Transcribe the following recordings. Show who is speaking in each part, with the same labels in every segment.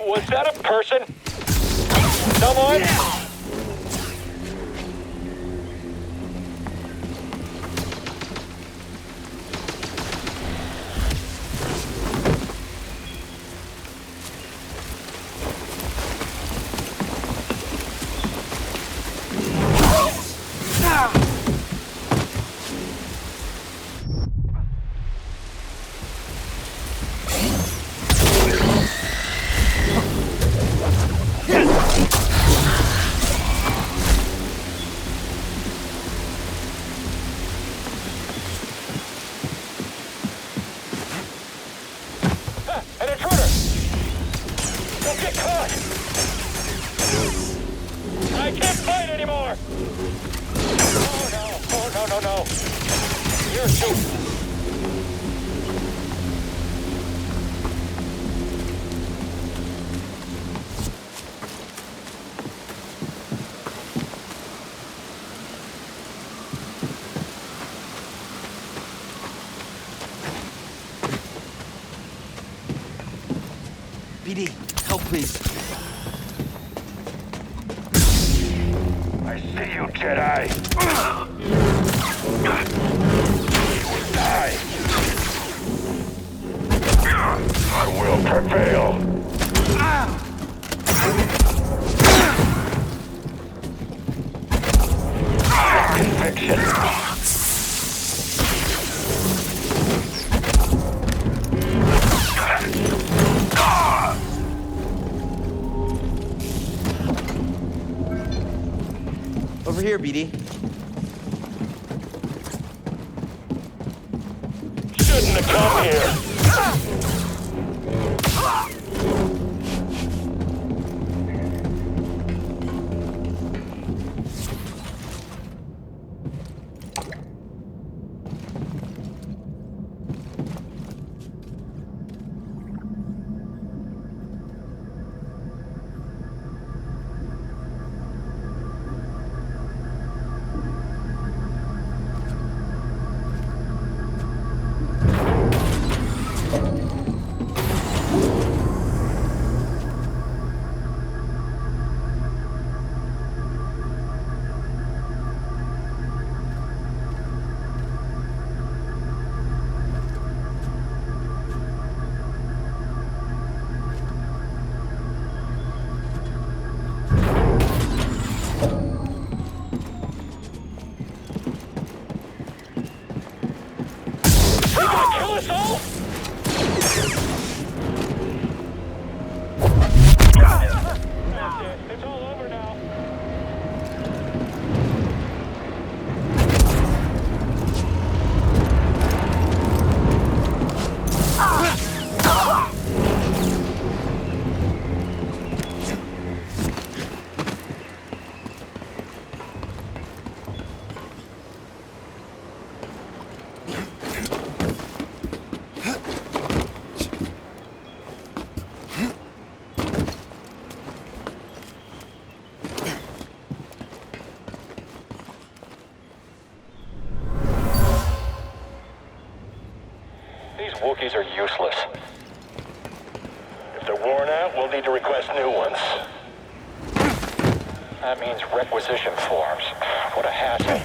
Speaker 1: Was that a person? Someone? An intruder! Don't get caught! I can't fight anymore! Oh no, oh no, no, no. You're too...
Speaker 2: BD, help please.
Speaker 1: I see you, Jedi. You will die. I will prevail. Conviction.
Speaker 2: Over here, BD.
Speaker 1: Shouldn't have come here. It's all over now. These Wookiees are useless. If they're worn out, we'll need to request new ones. That means requisition forms. What a hassle.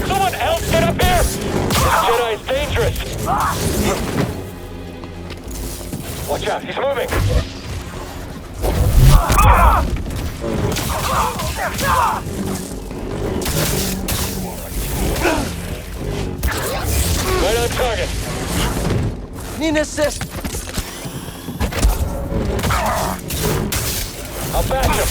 Speaker 1: Someone else get up here! Jedi's dangerous! Watch out, he's moving! Right on target!
Speaker 2: Need an assist!
Speaker 1: I'll back him!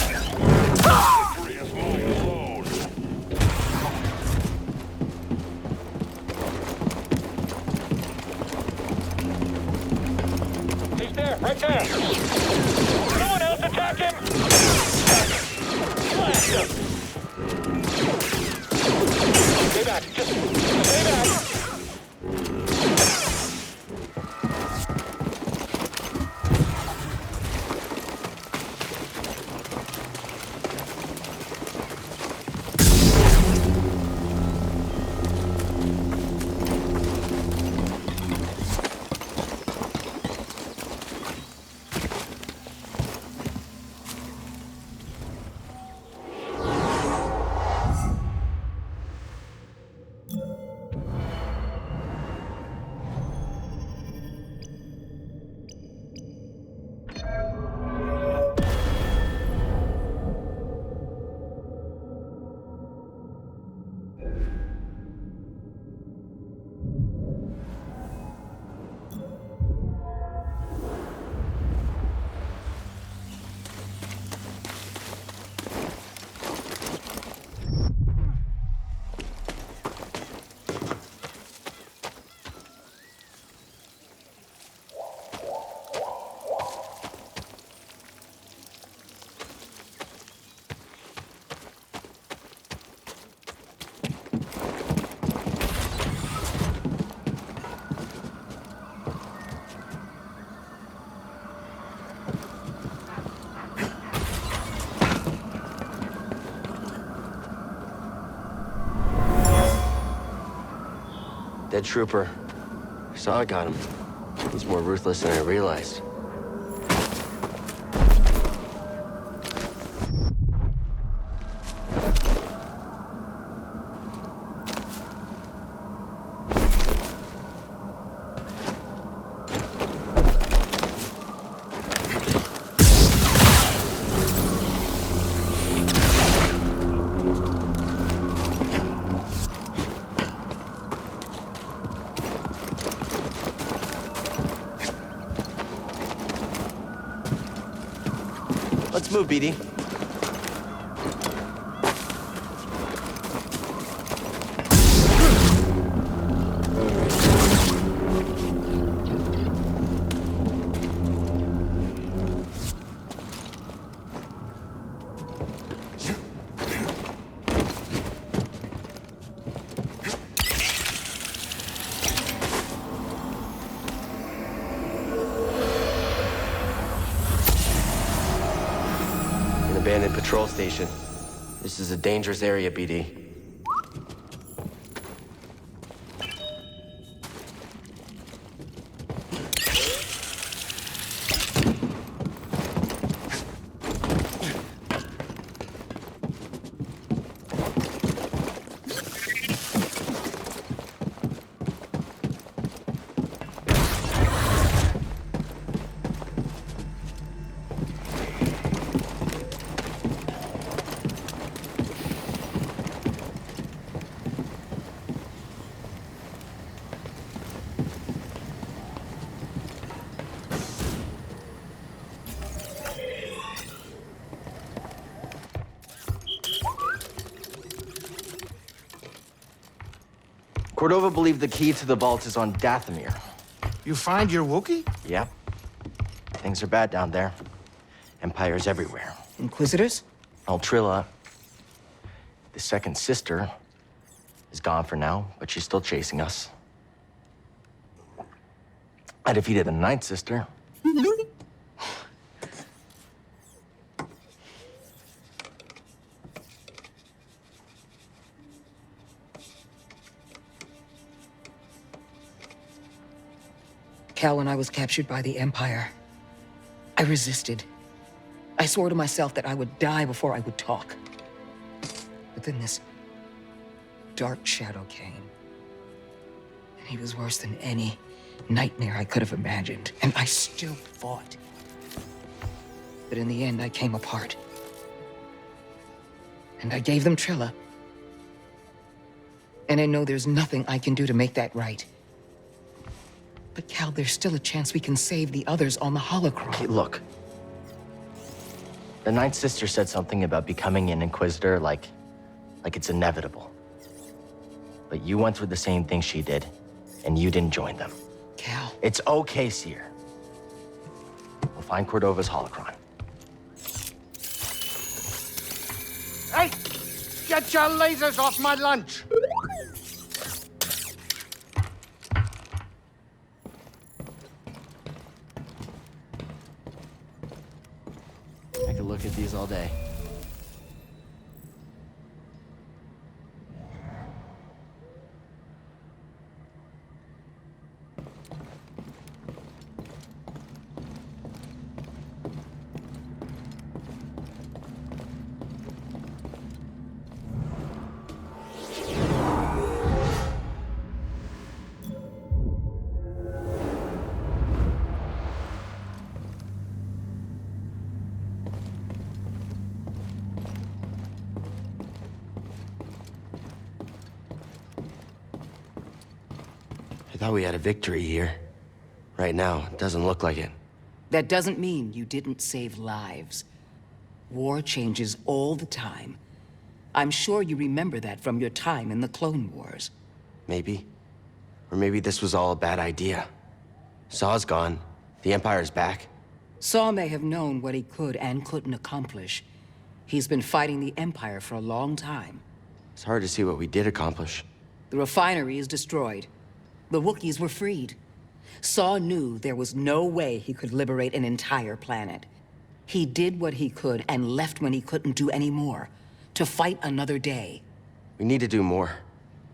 Speaker 1: back. Just stay back.
Speaker 2: Dead trooper. Saw I got him. He's more ruthless than I realized. Let's move, BD. Abandoned patrol station. This is a dangerous area, BD. Cordova believed the key to the vault is on Dathomir.
Speaker 3: You find your Wookiee?
Speaker 2: Yep. Things are bad down there. Empires everywhere.
Speaker 4: Inquisitors?
Speaker 2: Trilla, the second sister, is gone for now, but she's still chasing us. I defeated the ninth sister.
Speaker 4: Cal, when I was captured by the Empire, I resisted. I swore to myself that I would die before I would talk. But then this dark shadow came. And he was worse than any nightmare I could have imagined. And I still fought. But in the end, I came apart. And I gave them Trilla. And I know there's nothing I can do to make that right. But Cal, there's still a chance we can save the others on the holocron.
Speaker 2: Okay, look. The ninth sister said something about becoming an Inquisitor like it's inevitable. But you went through the same thing she did, and you didn't join them.
Speaker 4: Cal.
Speaker 2: It's okay, Seer. We'll find Cordova's holocron.
Speaker 3: Hey! Get your lasers off my lunch!
Speaker 2: with these all day.
Speaker 5: I thought we had a victory here. Right now, it doesn't look like it.
Speaker 4: That doesn't mean you didn't save lives. War changes all the time. I'm sure you remember that from your time in the Clone Wars.
Speaker 5: Maybe. Or maybe this was all a bad idea. Saw's gone. The Empire's back.
Speaker 4: Saw may have known what he could and couldn't accomplish. He's been fighting the Empire for a long time.
Speaker 5: It's hard to see what we did accomplish.
Speaker 4: The refinery is destroyed. The Wookiees were freed. Saw knew there was no way he could liberate an entire planet. He did what he could and left when he couldn't do any more, to fight another day.
Speaker 5: We need to do more.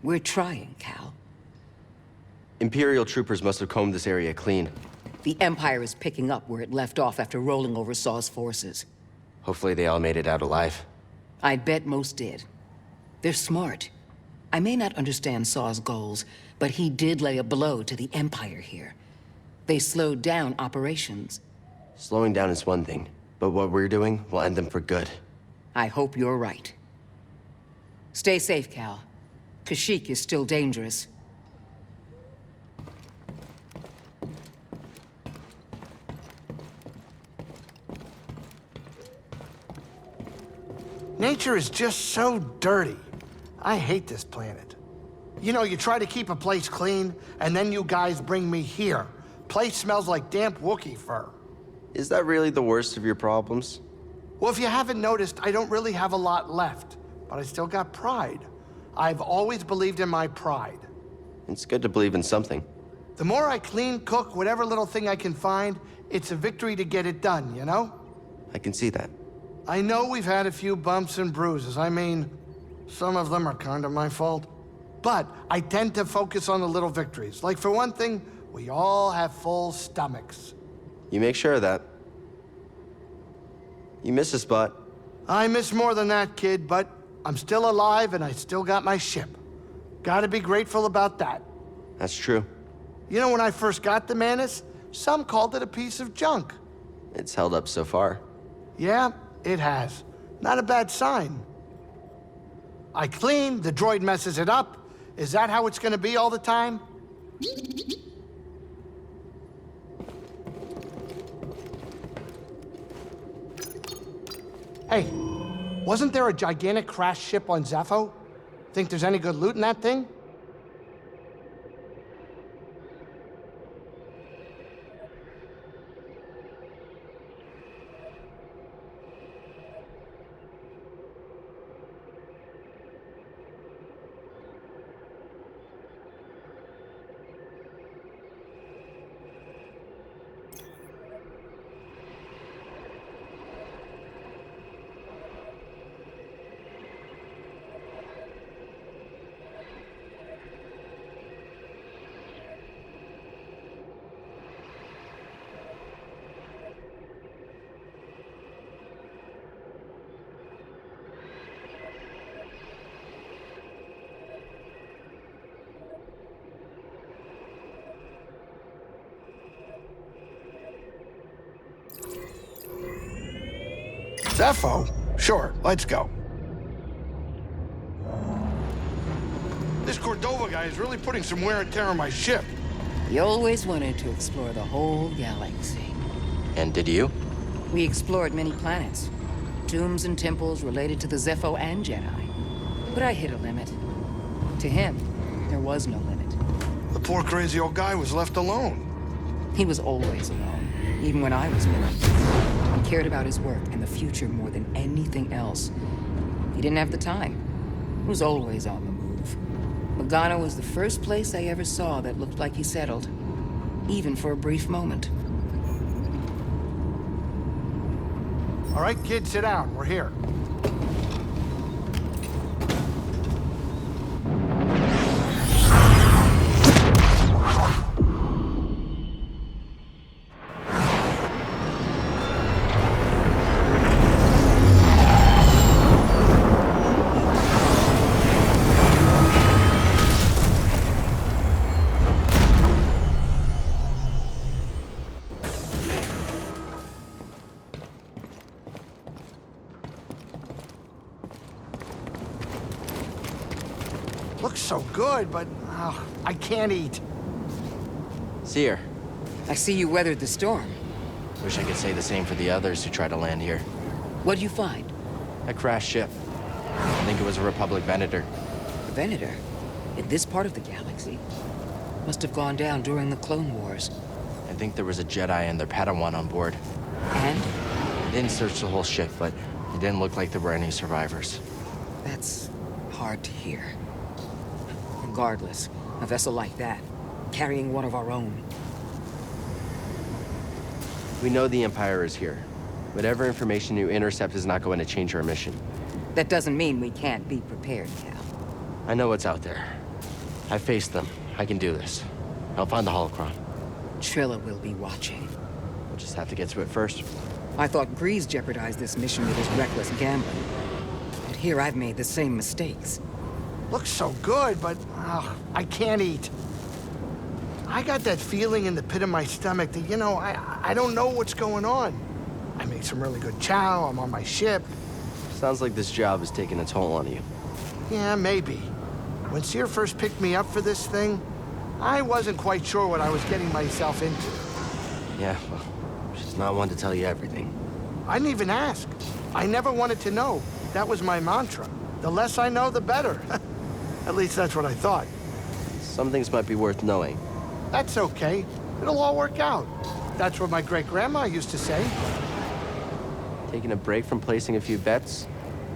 Speaker 4: We're trying, Cal.
Speaker 5: Imperial troopers must have combed this area clean.
Speaker 4: The Empire is picking up where it left off after rolling over Saw's forces.
Speaker 5: Hopefully they all made it out alive.
Speaker 4: I'd bet most did. They're smart. I may not understand Saw's goals, but he did lay a blow to the Empire here. They slowed down operations.
Speaker 5: Slowing down is one thing, but what we're doing will end them for good.
Speaker 4: I hope you're right. Stay safe, Cal. Kashyyyk is still dangerous.
Speaker 3: Nature is just so dirty. I hate this planet. You know, you try to keep a place clean, and then you guys bring me here. Place smells like damp Wookiee fur.
Speaker 5: Is that really the worst of your problems?
Speaker 3: Well, if you haven't noticed, I don't really have a lot left, but I still got pride. I've always believed in my pride.
Speaker 5: It's good to believe in something.
Speaker 3: The more I clean, cook, whatever little thing I can find, it's a victory to get it done, you know?
Speaker 5: I can see that.
Speaker 3: I know we've had a few bumps and bruises. I mean, some of them are kind of my fault. But I tend to focus on the little victories. Like, for one thing, we all have full stomachs.
Speaker 5: You make sure of that. You miss a spot.
Speaker 3: I miss more than that, kid, but I'm still alive and I still got my ship. Gotta be grateful about that.
Speaker 5: That's true.
Speaker 3: You know, when I first got the Manus, some called it a piece of junk.
Speaker 5: It's held up so far.
Speaker 3: Yeah, it has. Not a bad sign. I clean, the droid messes it up. Is that how it's gonna be all the time? Hey, wasn't there a gigantic crashed ship on Zepho? Think there's any good loot in that thing? Zepho? Sure, let's go. This Cordova guy is really putting some wear and tear on my ship.
Speaker 4: He always wanted to explore the whole galaxy.
Speaker 2: And did you?
Speaker 4: We explored many planets. Tombs and temples related to the Zepho and Jedi. But I hit a limit. To him, there was no limit.
Speaker 3: The poor crazy old guy was left alone.
Speaker 4: He was always alone, even when I was with him. He cared about his work and the future more than anything else. He didn't have the time. He was always on the move. Logano was the first place I ever saw that looked like he settled, even for a brief moment.
Speaker 3: All right, kid, sit down. We're here. Looks so good, but I can't eat.
Speaker 5: See her.
Speaker 4: I see you weathered the storm.
Speaker 2: Wish I could say the same for the others who tried to land here.
Speaker 4: What'd you find?
Speaker 2: A crashed ship. I think it was a Republic Venator.
Speaker 4: A Venator? In this part of the galaxy? Must have gone down during the Clone Wars.
Speaker 2: I think there was a Jedi and their Padawan on board.
Speaker 4: And?
Speaker 2: I didn't search the whole ship, but it didn't look like there were any survivors.
Speaker 4: That's hard to hear. Regardless, a vessel like that, carrying one of our own.
Speaker 5: We know the Empire is here. Whatever information you intercept is not going to change our mission.
Speaker 4: That doesn't mean we can't be prepared, Cal.
Speaker 5: I know what's out there. I faced them. I can do this. I'll find the holocron.
Speaker 4: Trilla will be watching.
Speaker 5: We'll just have to get to it first.
Speaker 4: I thought Grease jeopardized this mission with his reckless gambling. But here I've made the same mistakes.
Speaker 3: Looks so good, but I can't eat. I got that feeling in the pit of my stomach that, I don't know what's going on. I made some really good chow, I'm on my ship.
Speaker 5: Sounds like this job is taking a toll on you.
Speaker 3: Yeah, maybe. When Seer first picked me up for this thing, I wasn't quite sure what I was getting myself into.
Speaker 5: Yeah, well, she's not one to tell you everything.
Speaker 3: I didn't even ask. I never wanted to know. That was my mantra. The less I know, the better. At least that's what I thought.
Speaker 5: Some things might be worth knowing.
Speaker 3: That's okay. It'll all work out. That's what my great-grandma used to say.
Speaker 5: Taking a break from placing a few bets?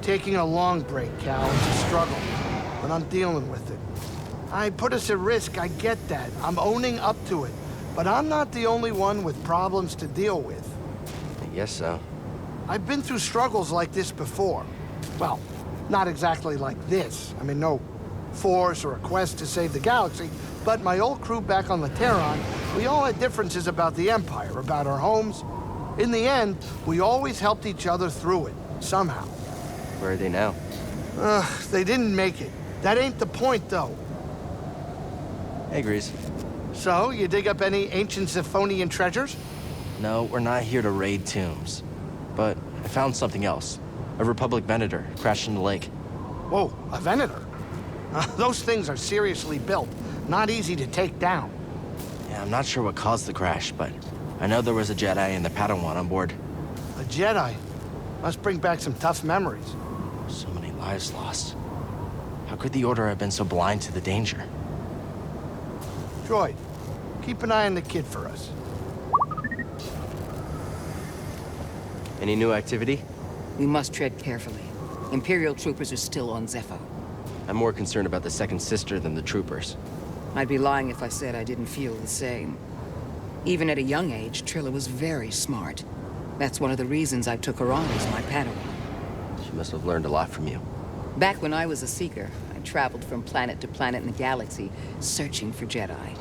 Speaker 3: Taking a long break, Cal. It's a struggle, but I'm dealing with it. I put us at risk, I get that. I'm owning up to it. But I'm not the only one with problems to deal with.
Speaker 5: I guess so.
Speaker 3: I've been through struggles like this before. Well, not exactly like this. I mean, no force or a quest to save the galaxy, but my old crew back on Lateron, we all had differences about the Empire, about our homes. In the end, we always helped each other through it, somehow.
Speaker 5: Where are they now?
Speaker 3: They didn't make it. That ain't the point, though.
Speaker 5: Hey, Grease.
Speaker 3: So, you dig up any ancient Zephonian treasures?
Speaker 2: No, we're not here to raid tombs. But I found something else. A Republic Venator crashed in the lake.
Speaker 3: Whoa, a Venator? Those things are seriously built. Not easy to take down.
Speaker 2: Yeah, I'm not sure what caused the crash, but I know there was a Jedi and the Padawan on board.
Speaker 3: A Jedi? Must bring back some tough memories.
Speaker 2: So many lives lost. How could the Order have been so blind to the danger?
Speaker 3: Droid, keep an eye on the kid for us.
Speaker 5: Any new activity?
Speaker 4: We must tread carefully. Imperial troopers are still on Zepho.
Speaker 5: I'm more concerned about the second sister than the troopers.
Speaker 4: I'd be lying if I said I didn't feel the same. Even at a young age, Trilla was very smart. That's one of the reasons I took her on as my Padawan.
Speaker 5: She must have learned a lot from you.
Speaker 4: Back when I was a Seeker, I traveled from planet to planet in the galaxy, searching for Jedi.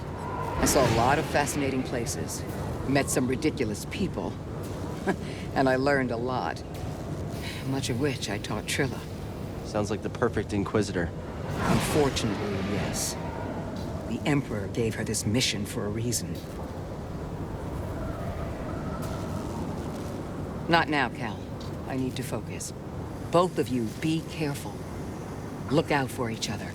Speaker 4: I saw a lot of fascinating places, met some ridiculous people, and I learned a lot. Much of which I taught Trilla.
Speaker 5: Sounds like the perfect Inquisitor.
Speaker 4: Unfortunately, yes. The Emperor gave her this mission for a reason. Not now, Cal. I need to focus. Both of you, be careful. Look out for each other.